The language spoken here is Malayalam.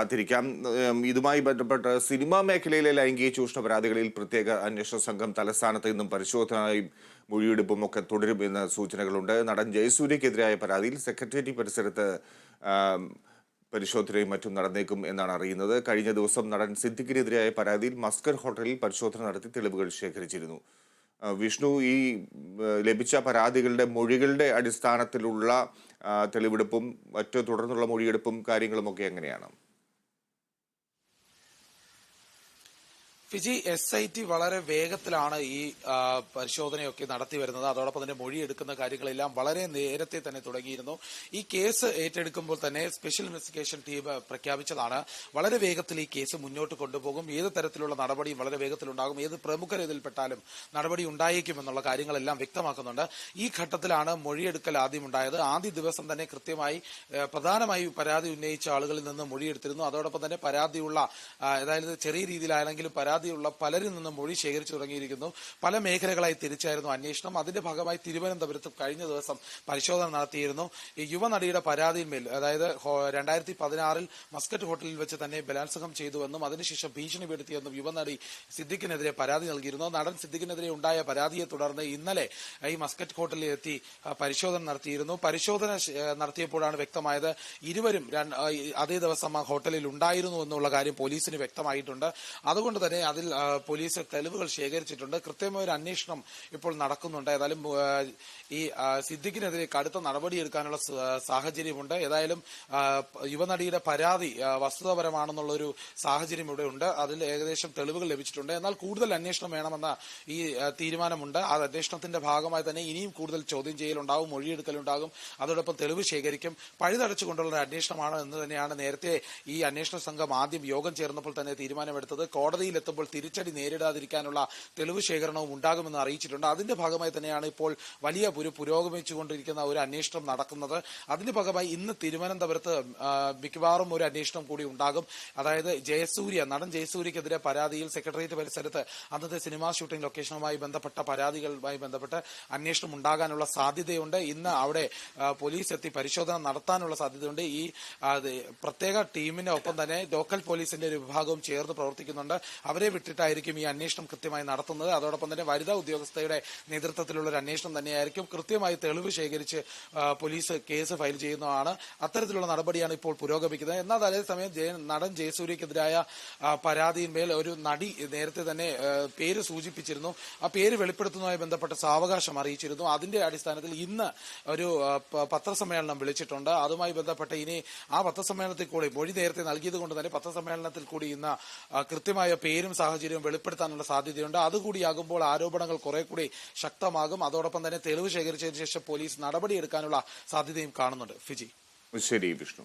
കാത്തിരിക്കാം. ഇതുമായി ബന്ധപ്പെട്ട് സിനിമാ മേഖലയിലെ ലൈംഗിക ചൂഷണ പരാതികളിൽ പ്രത്യേക അന്വേഷണ സംഘം തലസ്ഥാനത്ത് നിന്നും പരിശോധനയും മൊഴിയെടുപ്പും ഒക്കെ തുടരുമെന്ന സൂചനകളുണ്ട്. നടൻ ജയസൂര്യക്കെതിരായ പരാതിയിൽ സെക്രട്ടേറിയറ്റ് പരിസരത്ത് പരിശോധനയും മറ്റും നടന്നേക്കും എന്നാണ് അറിയുന്നത്. കഴിഞ്ഞ ദിവസം നടൻ സിദ്ദിഖിനെതിരായ പരാതിയിൽ മസ്കർ ഹോട്ടലിൽ പരിശോധന നടത്തി തെളിവുകൾ ശേഖരിച്ചിരുന്നു. വിഷ്ണു, ഈ ലഭിച്ച പരാതികളുടെ മൊഴികളുടെ അടിസ്ഥാനത്തിലുള്ള തെളിവെടുപ്പും മറ്റു തുടർന്നുള്ള മൊഴിയെടുപ്പും കാര്യങ്ങളുമൊക്കെ എങ്ങനെയാണ്? ഫിജി, SIT വളരെ വേഗത്തിലാണ് ഈ പരിശോധനയൊക്കെ നടത്തി വരുന്നത്. അതോടൊപ്പം തന്നെ മൊഴിയെടുക്കുന്ന കാര്യങ്ങളെല്ലാം വളരെ നേരത്തെ തന്നെ തുടങ്ങിയിരുന്നു. ഈ കേസ് ഏറ്റെടുക്കുമ്പോൾ തന്നെ സ്പെഷ്യൽ ഇൻവെസ്റ്റിഗേഷൻ ടീം പ്രഖ്യാപിച്ചതാണ് വളരെ വേഗത്തിൽ ഈ കേസ് മുന്നോട്ട് കൊണ്ടുപോകും, ഏത് തരത്തിലുള്ള നടപടിയും വളരെ വേഗത്തിലുണ്ടാകും, ഏത് പ്രമുഖർ ഇതിൽപ്പെട്ടാലും നടപടി ഉണ്ടായേക്കുമെന്നുള്ള കാര്യങ്ങളെല്ലാം വ്യക്തമാക്കുന്നുണ്ട്. ഈ ഘട്ടത്തിലാണ് മൊഴിയെടുക്കൽ ആദ്യം ഉണ്ടായത്. ആദ്യ ദിവസം തന്നെ കൃത്യമായി പ്രധാനമായി പരാതി ഉന്നയിച്ച ആളുകളിൽ നിന്ന് മൊഴിയെടുത്തിരുന്നു. അതോടൊപ്പം തന്നെ പരാതിയുള്ള, അതായത് ചെറിയ രീതിയിലാണെങ്കിലും പരാതിയുള്ള പലരിൽ നിന്നും മൊഴി ശേഖരിച്ചു തുടങ്ങിയിരിക്കുന്നു. പല മേഖലകളായി തിരിച്ചായിരുന്നു അന്വേഷണം. അതിന്റെ ഭാഗമായി തിരുവനന്തപുരത്ത് കഴിഞ്ഞ ദിവസം പരിശോധന നടത്തിയിരുന്നു. ഈ യുവനടിയുടെ പരാതിയിന്മേൽ, അതായത് 2016 മസ്കറ്റ് ഹോട്ടലിൽ വെച്ച് തന്നെ ബലാത്സംഗം ചെയ്തുവെന്നും അതിനുശേഷം ഭീഷണിപ്പെടുത്തിയെന്നും യുവനടി സിദ്ദിഖിനെതിരെ പരാതി നൽകിയിരുന്നു. നടൻ സിദ്ദിഖിനെതിരെ ഉണ്ടായ പരാതിയെ തുടർന്ന് ഇന്നലെ ഈ മസ്കറ്റ് ഹോട്ടലിൽ എത്തി പരിശോധന നടത്തിയിരുന്നു. പരിശോധന നടത്തിയപ്പോഴാണ് വ്യക്തമായത് ഇരുവരും അതേ ദിവസം ആ ഹോട്ടലിൽ ഉണ്ടായിരുന്നു എന്നുള്ള കാര്യം പോലീസിന് വ്യക്തമായിട്ടുണ്ട്. അതുകൊണ്ട് തന്നെ അതിൽ പോലീസ് തെളിവുകൾ ശേഖരിച്ചിട്ടുണ്ട്. കൃത്യമായ ഒരു അന്വേഷണം ഇപ്പോൾ നടക്കുന്നുണ്ട്. ഏതായാലും ഈ സിദ്ദിഖിനെതിരെ കടുത്ത നടപടിയെടുക്കാനുള്ള സാഹചര്യമുണ്ട്. ഏതായാലും യുവനടിയുടെ പരാതി വസ്തുതാപരമാണെന്നുള്ള ഒരു സാഹചര്യം ഇവിടെ ഉണ്ട്. അതിൽ ഏകദേശം തെളിവുകൾ ലഭിച്ചിട്ടുണ്ട്. എന്നാൽ കൂടുതൽ അന്വേഷണം വേണമെന്ന ഈ തീരുമാനമുണ്ട്. ആ അന്വേഷണത്തിന്റെ ഭാഗമായി തന്നെ ഇനിയും കൂടുതൽ ചോദ്യം ചെയ്യലുണ്ടാകും, മൊഴിയെടുക്കലുണ്ടാകും, അതോടൊപ്പം തെളിവ് ശേഖരിക്കും. പഴുതടച്ചുകൊണ്ടുള്ള ഒരു അന്വേഷണമാണ് എന്ന് തന്നെയാണ് നേരത്തെ ഈ അന്വേഷണ സംഘം ആദ്യം യോഗം ചേർന്നപ്പോൾ തന്നെ തീരുമാനമെടുത്തത്. കോടതിയിലെത്തുമ്പോൾ തിരിച്ചടി നേരിടാതിരിക്കാനുള്ള തെളിവ് ശേഖരണവും ഉണ്ടാകുമെന്ന് അറിയിച്ചിട്ടുണ്ട്. അതിന്റെ ഭാഗമായി തന്നെയാണ് ഇപ്പോൾ വലിയ പുരോഗമിച്ചുകൊണ്ടിരിക്കുന്ന ഒരു അന്വേഷണം നടക്കുന്നത്. അതിന്റെ ഭാഗമായി ഇന്ന് തിരുവനന്തപുരത്ത് മിക്കവാറും ഒരു അന്വേഷണം കൂടി ഉണ്ടാകും. അതായത് നടൻ ജയസൂര്യക്കെതിരെ പരാതിയിൽ സെക്രട്ടേറിയറ്റ് പരിസരത്ത് അന്നത്തെ സിനിമാ ഷൂട്ടിംഗ് ലൊക്കേഷനുമായി ബന്ധപ്പെട്ട പരാതികളുമായി ബന്ധപ്പെട്ട് അന്വേഷണം ഉണ്ടാകാനുള്ള സാധ്യതയുണ്ട്. ഇന്ന് അവിടെ പോലീസ് എത്തി പരിശോധന നടത്താനുള്ള സാധ്യതയുണ്ട്. ഈ പ്രത്യേക ടീമിന്റെ ഒപ്പം തന്നെ ലോക്കൽ പോലീസിന്റെ ഒരു വിഭാഗവും ചേർന്ന് പ്രവർത്തിക്കുന്നുണ്ട്. അവരെ വിട്ടിട്ടായിരിക്കും ഈ അന്വേഷണം കൃത്യമായി നടത്തുന്നത്. അതോടൊപ്പം തന്നെ വനിതാ ഉദ്യോഗസ്ഥയുടെ നേതൃത്വത്തിലുള്ള ഒരു അന്വേഷണം തന്നെയായിരിക്കും. കൃത്യമായി തെളിവ് ശേഖരിച്ച് പോലീസ് കേസ് ഫയൽ ചെയ്യുന്നതാണ്. അത്തരത്തിലുള്ള നടപടിയാണ് ഇപ്പോൾ പുരോഗമിക്കുന്നത്. എന്നാൽ അതേസമയം നടൻ ജയസൂര്യക്കെതിരായ പരാതിയിന്മേൽ ഒരു നടി നേരത്തെ തന്നെ പേര് സൂചിപ്പിച്ചിരുന്നു. ആ പേര് വെളിപ്പെടുത്തുന്നതുമായി ബന്ധപ്പെട്ട സാവകാശം അറിയിച്ചിരുന്നു. അതിന്റെ അടിസ്ഥാനത്തിൽ ഇന്ന് ഒരു പത്രസമ്മേളനം വിളിച്ചിട്ടുണ്ട്. അതുമായി ബന്ധപ്പെട്ട് ഇനി ആ പത്രസമ്മേളനത്തിൽ കൂടി മൊഴി നേരത്തെ നൽകിയത് കൊണ്ട് തന്നെ പത്രസമ്മേളനത്തിൽ കൂടി ഇന്ന് കൃത്യമായ പേരും സാഹചര്യവും വെളിപ്പെടുത്താനുള്ള സാധ്യതയുണ്ട്. അതുകൂടിയാകുമ്പോൾ ആരോപണങ്ങൾ കുറെ കൂടി ശക്തമാകും. അതോടൊപ്പം തന്നെ തെളിവ് ശേഖരിച്ചതിന് ശേഷം പോലീസ് നടപടിയെടുക്കാനുള്ള സാധ്യതയും കാണുന്നുണ്ട്. ഫിജി. ശരി വിഷ്ണു.